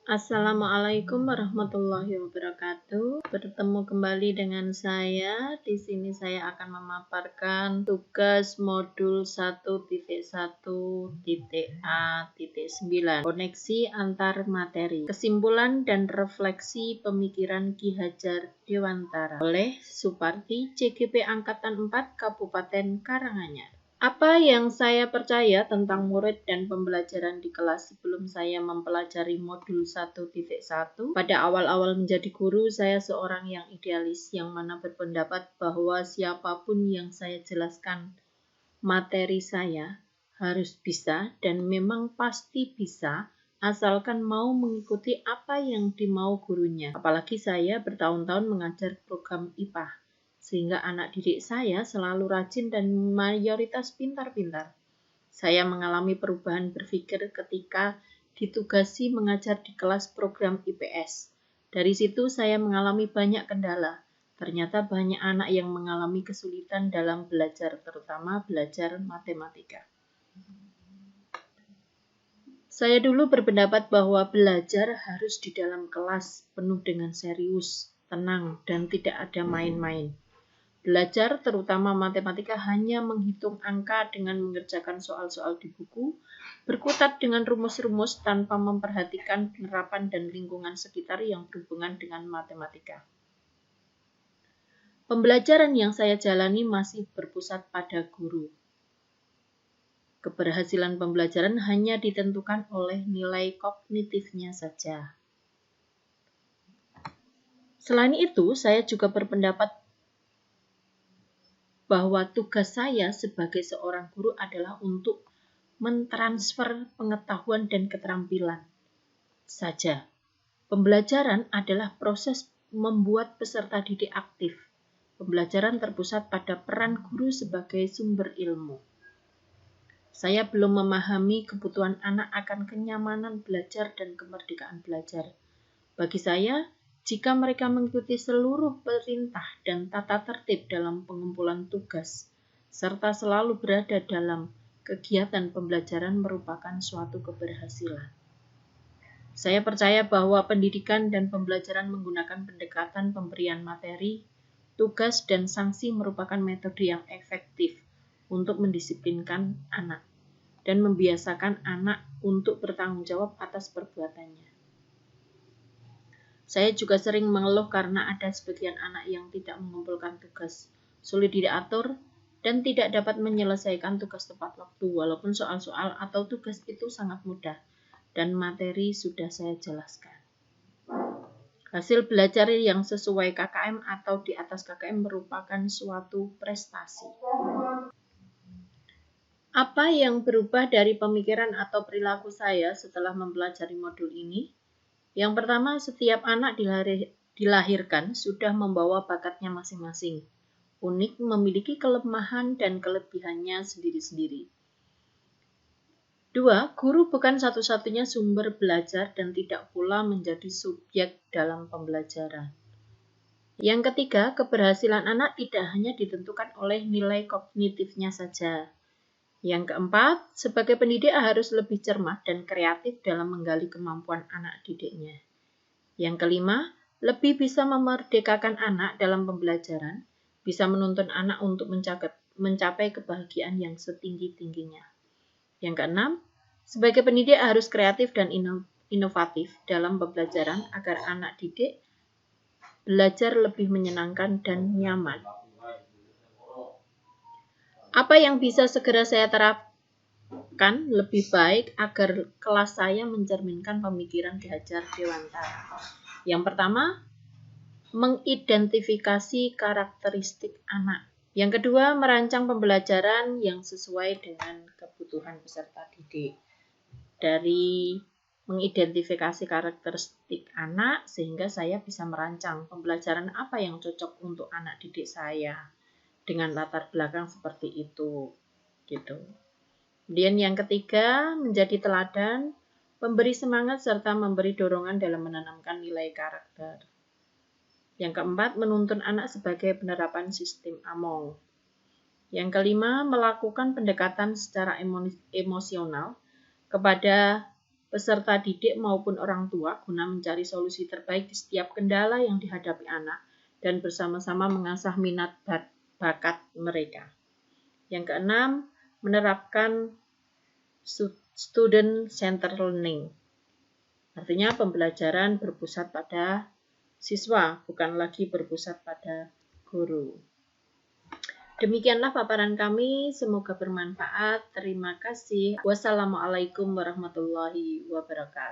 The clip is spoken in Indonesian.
Assalamualaikum warahmatullahi wabarakatuh. Bertemu kembali dengan saya. Di sini saya akan memaparkan tugas modul 1.1.A.9. Koneksi antar materi. Kesimpulan dan refleksi pemikiran Ki Hajar Dewantara oleh Suparti, CGP Angkatan 4 Kabupaten Karanganyar. Apa yang saya percaya tentang murid dan pembelajaran di kelas sebelum saya mempelajari modul 1.1? Pada awal-awal menjadi guru, saya seorang yang idealis yang mana berpendapat bahwa siapapun yang saya jelaskan materi saya harus bisa dan memang pasti bisa asalkan mau mengikuti apa yang dimau gurunya. Apalagi saya bertahun-tahun mengajar program IPA. Sehingga anak didik saya selalu rajin dan mayoritas pintar-pintar. Saya mengalami perubahan berpikir ketika ditugasi mengajar di kelas program IPS. Dari situ saya mengalami banyak kendala. Ternyata banyak anak yang mengalami kesulitan dalam belajar, terutama belajar matematika. Saya dulu berpendapat bahwa belajar harus di dalam kelas, penuh dengan serius, tenang, dan tidak ada main-main. Belajar, terutama matematika, hanya menghitung angka dengan mengerjakan soal-soal di buku, berkutat dengan rumus-rumus tanpa memperhatikan penerapan dan lingkungan sekitar yang berhubungan dengan matematika. Pembelajaran yang saya jalani masih berpusat pada guru. Keberhasilan pembelajaran hanya ditentukan oleh nilai kognitifnya saja. Selain itu, saya juga berpendapat bahwa tugas saya sebagai seorang guru adalah untuk mentransfer pengetahuan dan keterampilan saja. Pembelajaran adalah proses membuat peserta didik aktif. Pembelajaran terpusat pada peran guru sebagai sumber ilmu. Saya belum memahami kebutuhan anak akan kenyamanan belajar dan kemerdekaan belajar. Bagi saya, jika mereka mengikuti seluruh perintah dan tata tertib dalam pengumpulan tugas, serta selalu berada dalam kegiatan pembelajaran merupakan suatu keberhasilan. Saya percaya bahwa pendidikan dan pembelajaran menggunakan pendekatan pemberian materi, tugas, dan sanksi merupakan metode yang efektif untuk mendisiplinkan anak dan membiasakan anak untuk bertanggung jawab atas perbuatannya. Saya juga sering mengeluh karena ada sebagian anak yang tidak mengumpulkan tugas, sulit diatur, dan tidak dapat menyelesaikan tugas tepat waktu, walaupun soal-soal atau tugas itu sangat mudah, dan materi sudah saya jelaskan. Hasil belajar yang sesuai KKM atau di atas KKM merupakan suatu prestasi. Apa yang berubah dari pemikiran atau perilaku saya setelah mempelajari modul ini? Yang pertama, setiap anak dilahirkan sudah membawa bakatnya masing-masing. Unik, memiliki kelemahan dan kelebihannya sendiri-sendiri. 2. Guru bukan satu-satunya sumber belajar dan tidak pula menjadi subjek dalam pembelajaran. Yang ketiga, keberhasilan anak tidak hanya ditentukan oleh nilai kognitifnya saja. Yang keempat, sebagai pendidik harus lebih cermat dan kreatif dalam menggali kemampuan anak didiknya. Yang kelima, lebih bisa memerdekakan anak dalam pembelajaran, bisa menuntun anak untuk mencapai kebahagiaan yang setinggi-tingginya. Yang keenam, sebagai pendidik harus kreatif dan inovatif dalam pembelajaran agar anak didik belajar lebih menyenangkan dan nyaman. Apa yang bisa segera saya terapkan lebih baik agar kelas saya mencerminkan pemikiran Ki Hajar Dewantara? Yang pertama, mengidentifikasi karakteristik anak. Yang kedua, merancang pembelajaran yang sesuai dengan kebutuhan peserta didik. Dari mengidentifikasi karakteristik anak, sehingga saya bisa merancang pembelajaran apa yang cocok untuk anak didik saya dengan latar belakang seperti itu, gitu. Kemudian yang ketiga, menjadi teladan, memberi semangat serta memberi dorongan dalam menanamkan nilai karakter. Yang keempat, menuntun anak sebagai penerapan sistem AMONG. Yang kelima, melakukan pendekatan secara emosional kepada peserta didik maupun orang tua guna mencari solusi terbaik di setiap kendala yang dihadapi anak dan bersama-sama mengasah minat bakat mereka. Yang keenam, menerapkan student center learning. Artinya pembelajaran berpusat pada siswa, bukan lagi berpusat pada guru. Demikianlah paparan kami, semoga bermanfaat. Terima kasih. Wassalamualaikum warahmatullahi wabarakatuh.